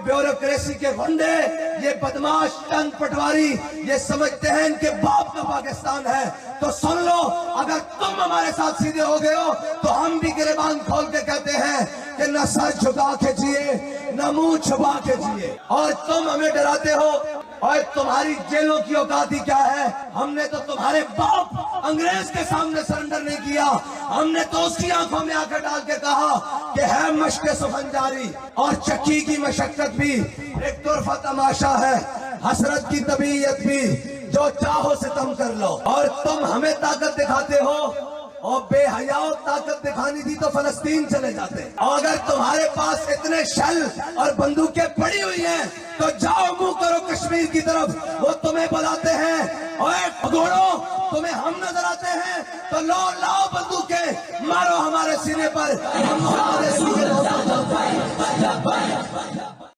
Bureaucracy के गुंडे, ये बदमाश टंग पटवारी, ये समझते हैं इनके बाप का पाकिस्तान है। तो सुन लो, अगर तुम हमारे साथ सीधे हो गए हो तो हम भी गिरबान खोल के कहते हैं कि न सर झुका के जिए न मुंह छुपा के जिए। और तुम हमें डराते हो, और तुम्हारी जेलों की औकात ही क्या है? हमने तो तुम्हारे बाप अंग्रेज के सामने सरेंडर नहीं किया, हमने तो उसकी आंखों में आकर डाल के कहा कि है मश्क सुखन जारी, और चक्की की मशक्कत भी एक तुरफा तमाशा है, हसरत की तबीयत भी, जो चाहो सितम कर लो। और तुम हमें ताकत दिखाते हो, और बेहयाओ ताकत दिखानी थी तो फलस्तीन चले जाते। और अगर तुम्हारे पास इतने शल और बंदूकें पड़ी हुई हैं तो जाओ मुंह करो कश्मीर की तरफ, वो तुम्हें बुलाते हैं। और भगोड़ो, तुम्हें हम नजर आते हैं तो लो लाओ बंदूकें, मारो हमारे सीने पर, हम हमारे सीने पर।